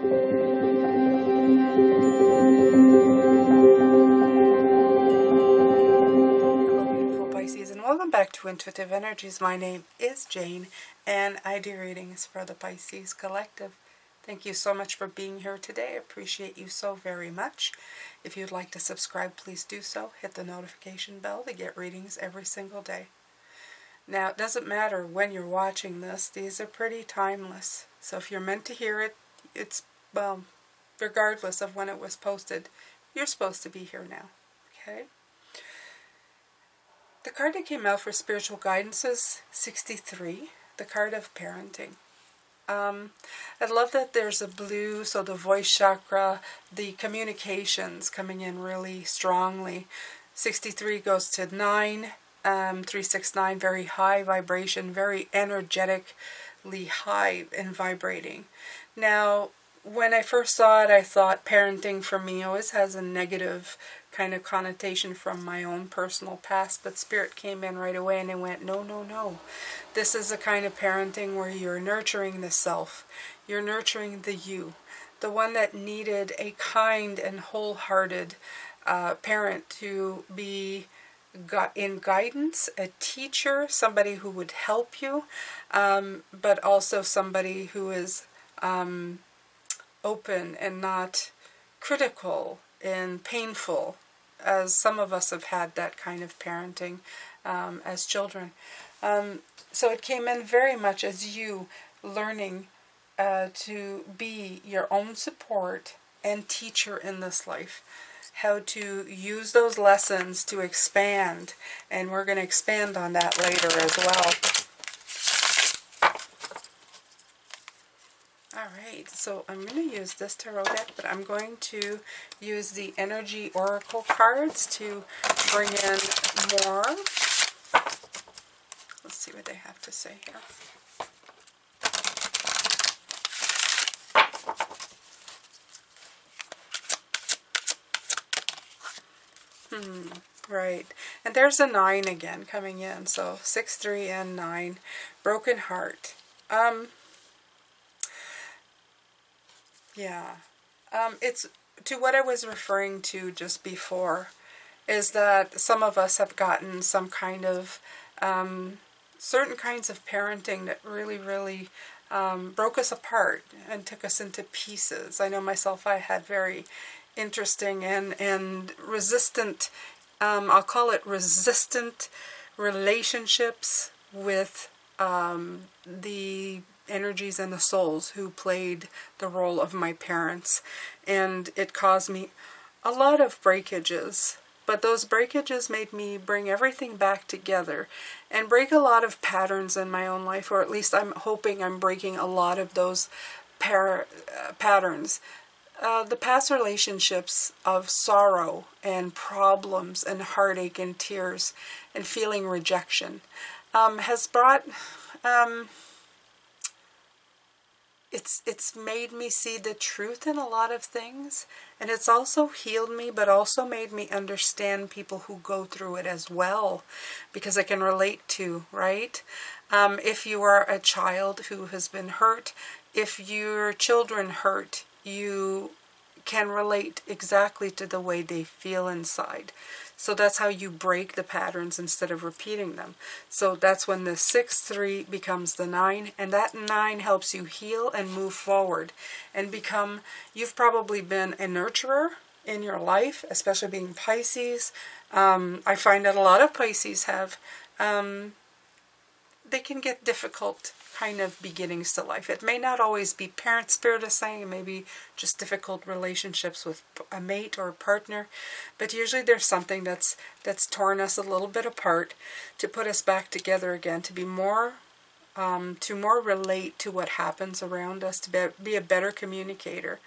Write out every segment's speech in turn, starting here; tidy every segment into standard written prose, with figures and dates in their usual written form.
Welcome back to Intuitive Energies. My name is Jane, and I do readings for the Pisces Collective. Thank you so much for being here today. I appreciate you so very much. If you'd like to subscribe, please do so. Hit the notification bell to get readings every single day. Now, it doesn't matter when you're watching this. These are pretty timeless. So if you're meant to hear it, it's, well, regardless of when it was posted, you're supposed to be here now. Okay? The card that came out for spiritual guidance is 63, the card of parenting. I love that there's a blue, so the voice chakra, the communications coming in really strongly. 63 goes to 9, 369, very high vibration, very energetically high and vibrating. Now, when I first saw it, I thought parenting for me always has a negative kind of connotation from my own personal past, but Spirit came in right away and it went, no, no, no. This is a kind of parenting where you're nurturing the self. You're nurturing the you. The one that needed a kind and wholehearted parent to be in guidance, a teacher, somebody who would help you, but also somebody who is open and not critical and painful, as some of us have had that kind of parenting as children. So it came in very much as you learning to be your own support and teacher in this life. How to use those lessons to expand, and we're going to expand on that later as well. Alright, so I'm going to use this tarot deck, but I'm going to use the Energy Oracle cards to bring in more. Let's see what they have to say here. Right, and there's a 9 again coming in, so 6, 3, and 9. Broken heart. Yeah, it's to what I was referring to just before, is that some of us have gotten some kind of certain kinds of parenting that really, really broke us apart and took us into pieces. I know myself, I had very interesting and resistant, I'll call it resistant relationships with the energies and the souls who played the role of my parents, and it caused me a lot of breakages, but those breakages made me bring everything back together and break a lot of patterns in my own life, or at least I'm hoping I'm breaking a lot of those patterns. The past relationships of sorrow and problems and heartache and tears and feeling rejection has brought it's made me see the truth in a lot of things, and it's also healed me, but also made me understand people who go through it as well, because I can relate to, right? If you are a child who has been hurt, if your children hurt, you can relate exactly to the way they feel inside. So that's how you break the patterns instead of repeating them. So that's when the 6, 3 becomes the 9, and that 9 helps you heal and move forward and become, you've probably been a nurturer in your life, especially being Pisces. I find that a lot of Pisces have, they can get difficult kind of beginnings to life. It may not always be parent spirit is saying, it may be just difficult relationships with a mate or a partner, but usually there's something that's torn us a little bit apart to put us back together again, to be more relate to what happens around us, to be a better communicator.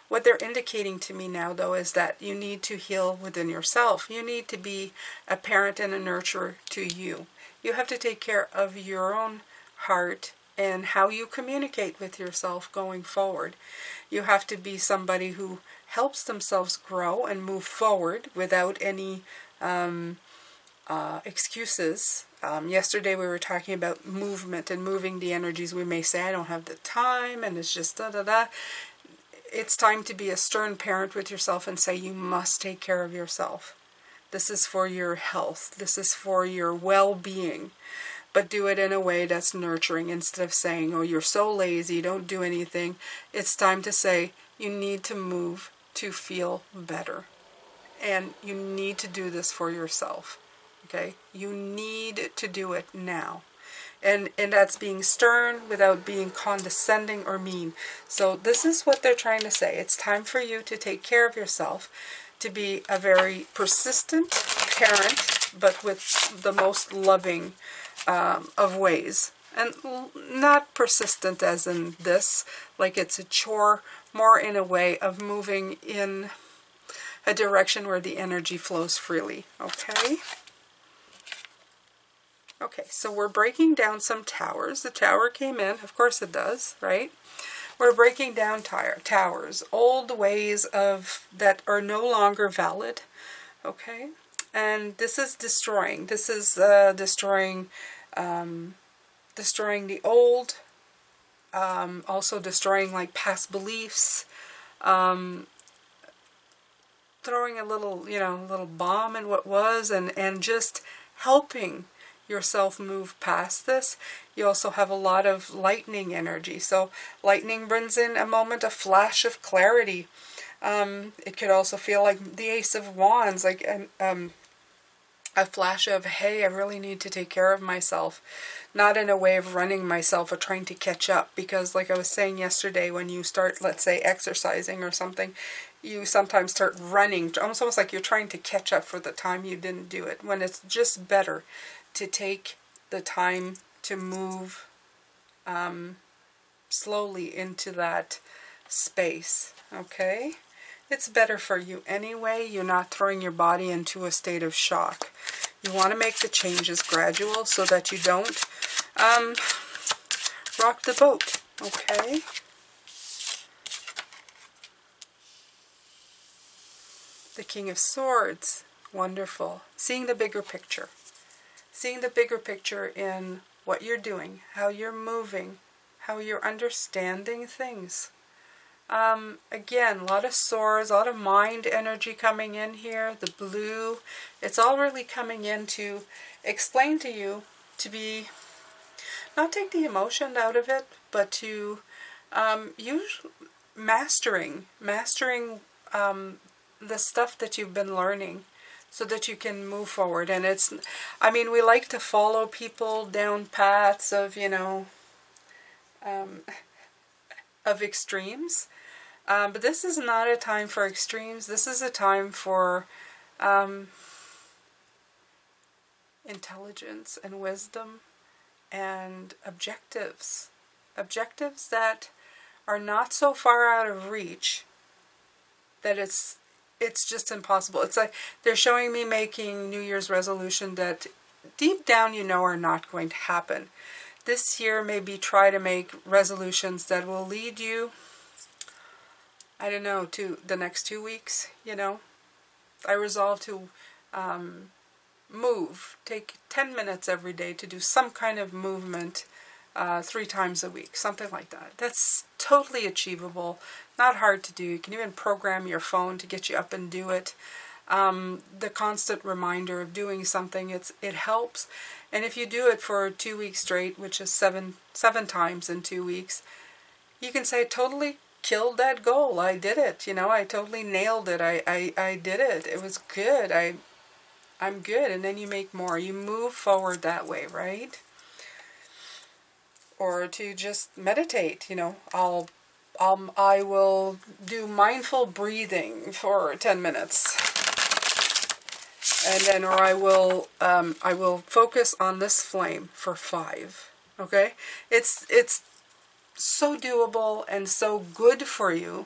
What they're indicating to me now, though, is that you need to heal within yourself. You need to be a parent and a nurturer to you. You have to take care of your own heart and how you communicate with yourself going forward. You have to be somebody who helps themselves grow and move forward without any excuses. Yesterday we were talking about movement and moving the energies. We may say, I don't have the time, and it's just da-da-da. it's time to be a stern parent with yourself and say you must take care of yourself. This is for your health. This is for your well-being. But do it in a way that's nurturing instead of saying, oh, you're so lazy, don't do anything. It's time to say you need to move to feel better. And you need to do this for yourself. Okay? You need to do it now. And that's being stern without being condescending or mean. So this is what they're trying to say. It's time for you to take care of yourself, to be a very persistent parent, but with the most loving of ways. And not persistent as in this, like it's a chore, more in a way of moving in a direction where the energy flows freely. Okay? Okay, so we're breaking down some towers. The tower came in, of course it does, right? We're breaking down towers, old ways of that are no longer valid, okay? And this is destroying. This is destroying the old, also destroying like past beliefs, throwing a little, little bomb in what was, and just helping yourself move past this. You also have a lot of lightning energy. So lightning brings in a moment, a flash of clarity. It could also feel like the Ace of Wands, like a flash of, hey, I really need to take care of myself. Not in a way of running myself or trying to catch up, because like I was saying yesterday, when you start, let's say, exercising or something, you sometimes start running, almost like you're trying to catch up for the time you didn't do it, when it's just better to take the time to move slowly into that space, okay? It's better for you anyway. You're not throwing your body into a state of shock. You want to make the changes gradual so that you don't rock the boat, okay? The King of Swords, wonderful. Seeing the bigger picture. Seeing the bigger picture in what you're doing, how you're moving, how you're understanding things. Again, a lot of swords, a lot of mind energy coming in here. The blue, it's all really coming in to explain to you to be, not take the emotion out of it, but to use mastering the stuff that you've been learning, so that you can move forward. And it's, I mean, we like to follow people down paths of, of extremes. But this is not a time for extremes. This is a time for intelligence and wisdom and objectives. Objectives that are not so far out of reach that it's just impossible. It's like they're showing me making New Year's resolution that deep down are not going to happen. This year, maybe try to make resolutions that will lead you, I don't know, to the next 2 weeks, I resolve to move. Take 10 minutes every day to do some kind of movement 3 times a week, something like that. That's totally achievable, not hard to do. You can even program your phone to get you up and do it. The constant reminder of doing something, it helps. And if you do it for 2 weeks straight, which is seven times in 2 weeks, you can say, totally killed that goal. I did it. I totally nailed it. I did it. It was good. I'm good. And then you make more. You move forward that way, right? Or to just meditate. I will do mindful breathing for 10 minutes. And then, or I will focus on this flame for 5. Okay? It's so doable and so good for you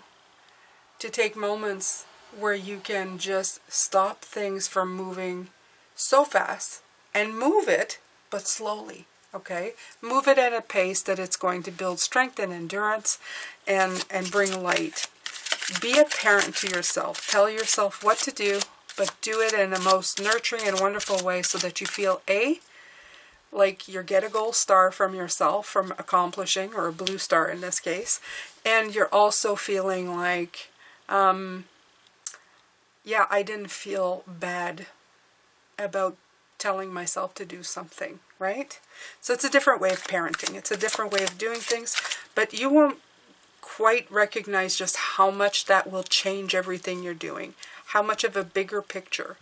to take moments where you can just stop things from moving so fast and move it, but slowly. Okay? Move it at a pace that it's going to build strength and endurance and bring light. Be a parent to yourself. Tell yourself what to do, but do it in the most nurturing and wonderful way so that you feel like you get a gold star from yourself from accomplishing, or a blue star in this case, And you're also feeling like, yeah, I didn't feel bad about telling myself to do something, right? So it's a different way of parenting. It's a different way of doing things, but you won't quite recognize just how much that will change everything you're doing, how much of a bigger picture.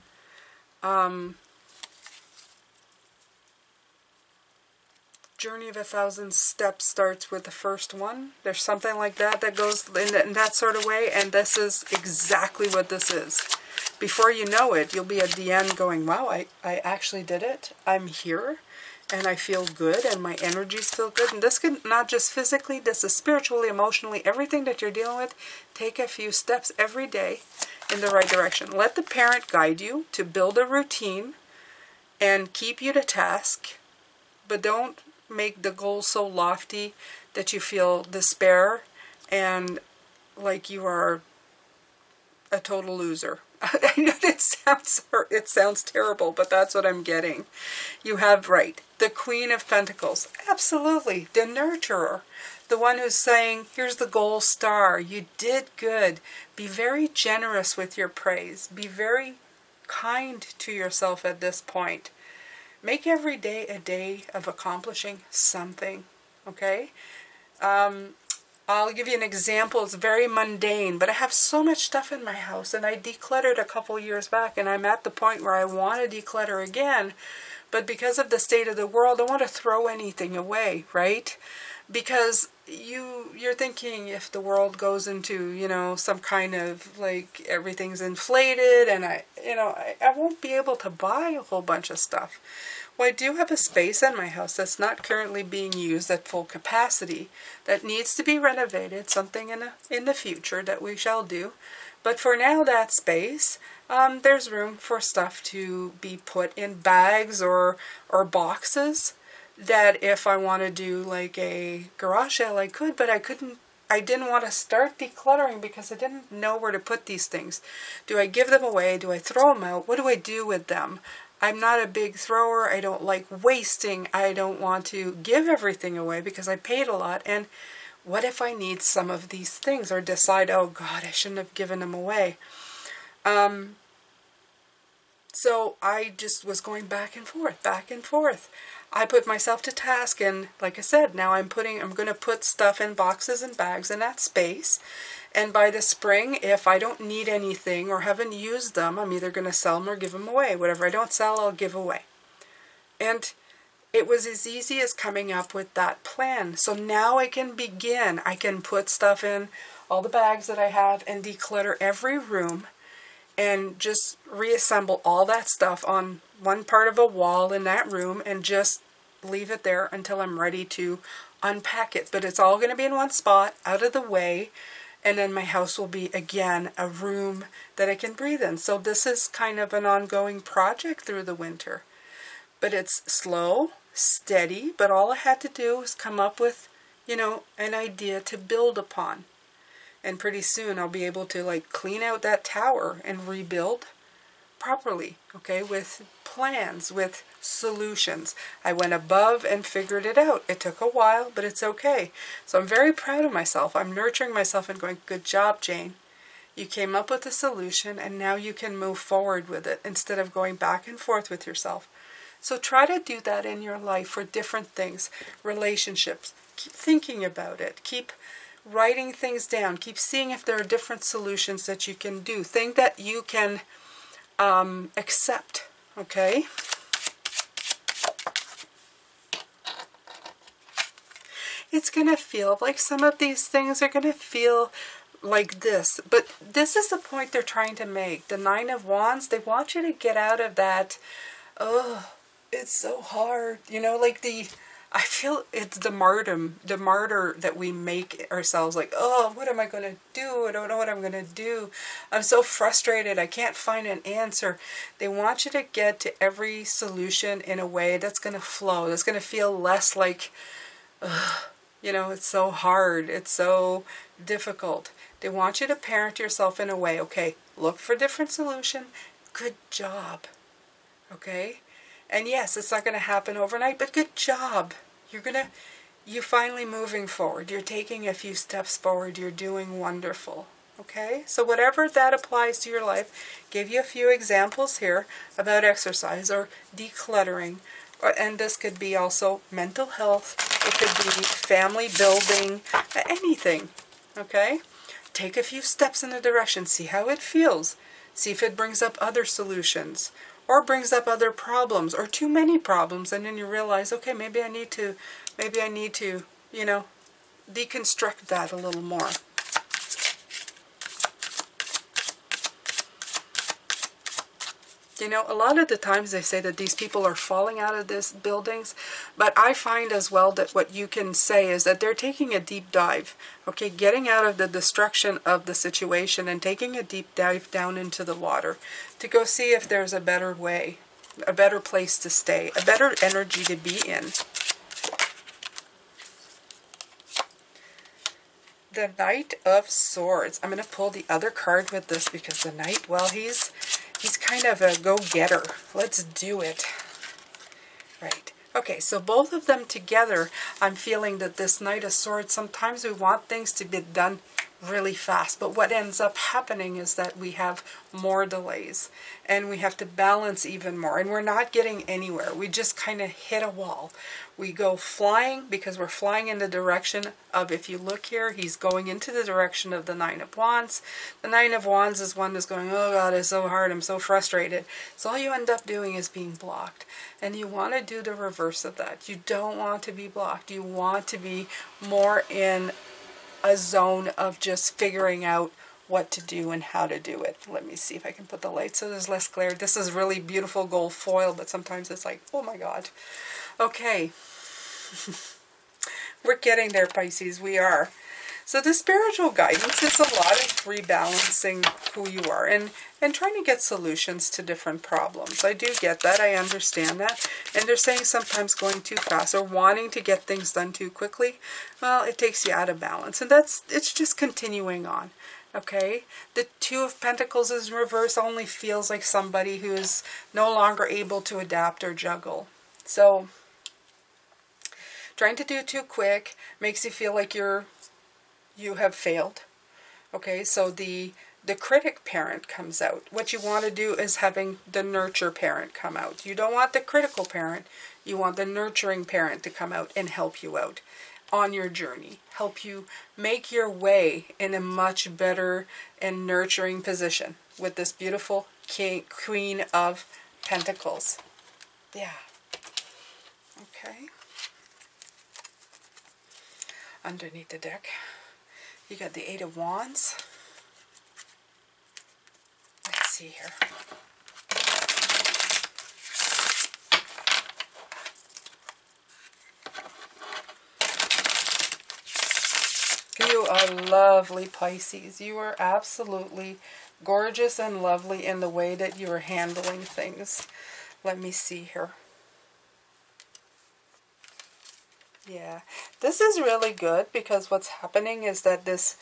Journey of 1,000 steps starts with the first one. There's something like that that goes in that sort of way, and this is exactly what this is. Before you know it, you'll be at the end going, wow, I actually did it. I'm here, and I feel good, and my energies feel good. And this can not just physically, this is spiritually, emotionally, everything that you're dealing with. Take a few steps every day in the right direction. Let the parent guide you to build a routine and keep you to task, but don't make the goal so lofty that you feel despair and like you are a total loser. I know it sounds terrible, but that's what I'm getting. You have right. The Queen of Pentacles. Absolutely. The nurturer. The one who's saying, here's the gold star. You did good. Be very generous with your praise. Be very kind to yourself at this point. Make every day a day of accomplishing something, okay? I'll give you an example. It's very mundane, but I have so much stuff in my house, and I decluttered a couple years back, and I'm at the point where I want to declutter again, but because of the state of the world, I want to throw anything away, right? Because you're thinking if the world goes into, you know, some kind of like everything's inflated and I won't be able to buy a whole bunch of stuff. Well, I do have a space in my house that's not currently being used at full capacity that needs to be renovated, something in the future that we shall do. But for now, that space, there's room for stuff to be put in bags or boxes that if I want to do like a garage sale, I could, but I didn't want to start decluttering because I didn't know where to put these things. Do I give them away? Do I throw them out? What do I do with them? I'm not a big thrower. I don't like wasting. I don't want to give everything away because I paid a lot. And what if I need some of these things or decide, oh God, I shouldn't have given them away? So I just was going back and forth, back and forth. I put myself to task, and like I said, now I'm going to put stuff in boxes and bags in that space. And by the spring, if I don't need anything or haven't used them, I'm either going to sell them or give them away. Whatever I don't sell, I'll give away. And it was as easy as coming up with that plan. So now I can begin. I can put stuff in all the bags that I have and declutter every room and just reassemble all that stuff on one part of a wall in that room and just leave it there until I'm ready to unpack it. But it's all going to be in one spot, out of the way, and then my house will be, again, a room that I can breathe in. So this is kind of an ongoing project through the winter. But it's slow, steady, but all I had to do was come up with, you know, an idea to build upon. And pretty soon I'll be able to like clean out that tower and rebuild properly, okay, with plans, with solutions. I went above and figured it out. It took a while, but it's okay. So I'm very proud of myself. I'm nurturing myself and going, good job, Jane. You came up with a solution and now you can move forward with it instead of going back and forth with yourself. So try to do that in your life for different things, relationships. Keep thinking about it. Keep writing things down. Keep seeing if there are different solutions that you can do. Things that you can accept, okay? It's going to feel like some of these things are going to feel like this. But this is the point they're trying to make. The Nine of Wands, they want you to get out of that, oh, it's so hard. You know, like I feel it's the martyr that we make ourselves, like, oh, what am I going to do? I don't know what I'm going to do. I'm so frustrated. I can't find an answer. They want you to get to every solution in a way that's going to flow, that's going to feel less like, you know, it's so hard. It's so difficult. They want you to parent yourself in a way, okay, look for different solution. Good job. Okay? And yes, it's not going to happen overnight, but good job. You're going to you finally moving forward. You're taking a few steps forward. You're doing wonderful. Okay, so whatever that applies to your life, give you a few examples here about exercise or decluttering, and this could be also mental health, it could be family building, anything. Okay, take a few steps in the direction, see how it feels, see if it brings up other solutions or brings up other problems or too many problems, and then you realize, okay, maybe I need to, you know, deconstruct that a little more. You know, a lot of the times they say that these people are falling out of these buildings, but I find as well that what you can say is that they're taking a deep dive, okay, getting out of the destruction of the situation and taking a deep dive down into the water to go see if there's a better way, a better place to stay, a better energy to be in. The Knight of Swords. I'm going to pull the other card with this because the Knight, well, he's kind of a go-getter. Let's do it. Right. Okay, so both of them together, I'm feeling that this Knight of Swords, sometimes we want things to be done really fast, but what ends up happening is that we have more delays and we have to balance even more, and we're not getting anywhere. We just kind of hit a wall. We go flying because we're flying in the direction of, if you look here, he's going into the direction of the Nine of Wands. The Nine of Wands is one that's going, oh God, it's so hard, I'm so frustrated. So all you end up doing is being blocked. And you want to do the reverse of that. You don't want to be blocked. You want to be more in a zone of just figuring out what to do and how to do it. Let me see if I can put the light so there's less glare. This is really beautiful gold foil, but sometimes it's like, oh my God. Okay. We're getting there, Pisces. We are. So the spiritual guidance is a lot of rebalancing who you are and trying to get solutions to different problems. I do get that. I understand that. And they're saying sometimes going too fast or wanting to get things done too quickly, well, it takes you out of balance. And it's just continuing on. Okay? The Two of Pentacles is in reverse, only feels like somebody who is no longer able to adapt or juggle. So trying to do too quick makes you feel like you have failed. Okay, so the critic parent comes out. What you want to do is having the nurture parent come out. You don't want the critical parent. You want the nurturing parent to come out and help you out on your journey. Help you make your way in a much better and nurturing position with this beautiful Queen of Pentacles. Yeah. Okay. Underneath the deck, you got the Eight of Wands. Let's see here. You are lovely, Pisces. You are absolutely gorgeous and lovely in the way that you are handling things. Let me see here. Yeah, this is really good because what's happening is that this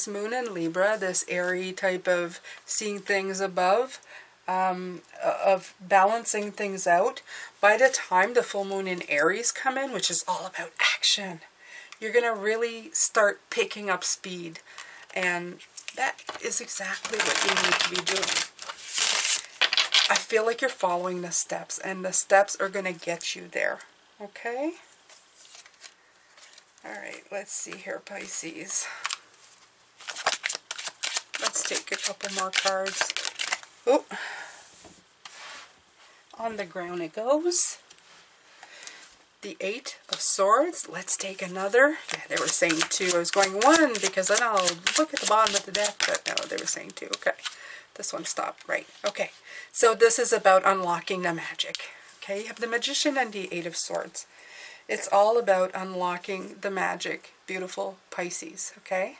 moon in Libra, this airy type of seeing things above, of balancing things out, by the time the full moon in Aries come in, which is all about action, you're going to really start picking up speed. And that is exactly what you need to be doing. I feel like you're following the steps, and the steps are going to get you there. Okay? Alright, let's see here, Pisces. Let's take a couple more cards. Oh, on the ground it goes. The Eight of Swords. Let's take another. Yeah, they were saying two. I was going one because then I'll look at the bottom of the deck, but no, they were saying two. Okay, this one stopped. Right, okay. So this is about unlocking the magic. Okay, you have the Magician and the Eight of Swords. It's all about unlocking the magic, beautiful Pisces, okay?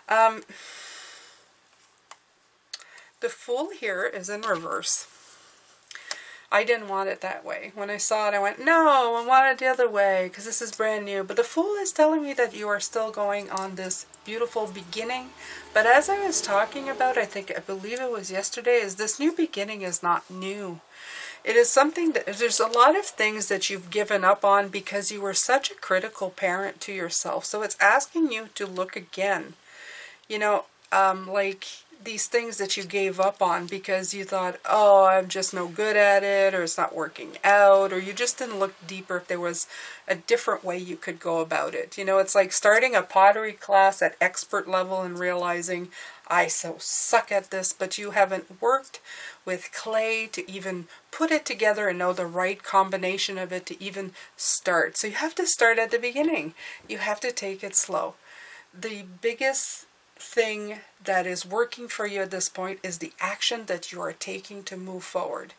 The Fool here is in reverse. I didn't want it that way. When I saw it, I went, no, I want it the other way, because this is brand new. But the Fool is telling me that you are still going on this beautiful beginning. But as I was talking about, I believe it was yesterday, is this new beginning is not new. It is something that there's a lot of things that you've given up on because you were such a critical parent to yourself. So it's asking you to look again. You know, like these things that you gave up on because you thought, oh, I'm just no good at it, or it's not working out, or you just didn't look deeper if there was a different way you could go about it. You know, it's like starting a pottery class at expert level and realizing, I so suck at this, but you haven't worked with clay to even put it together and know the right combination of it to even start. So you have to start at the beginning. You have to take it slow. The biggest thing that is working for you at this point is the action that you are taking to move forward.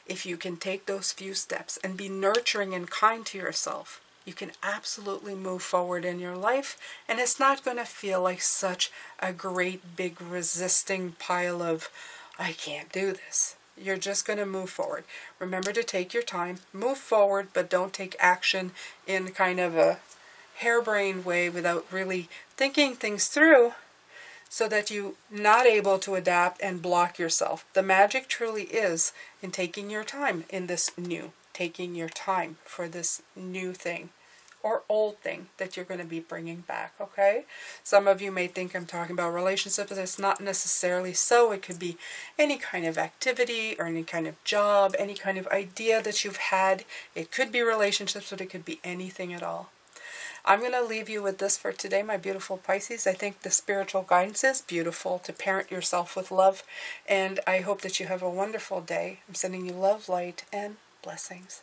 If you can take those few steps and be nurturing and kind to yourself, you can absolutely move forward in your life, and it's not going to feel like such a great big resisting pile of, I can't do this. You're just going to move forward. Remember to take your time, move forward, but don't take action in kind of a harebrained way without really thinking things through, so that you're not able to adapt and block yourself. The magic truly is in taking your time in this new, taking your time for this new thing or old thing that you're going to be bringing back, okay? Some of you may think I'm talking about relationships, but it's not necessarily so. It could be any kind of activity or any kind of job, any kind of idea that you've had. It could be relationships, but it could be anything at all. I'm going to leave you with this for today, my beautiful Pisces. I think the spiritual guidance is beautiful to parent yourself with love, and I hope that you have a wonderful day. I'm sending you love, light, and blessings.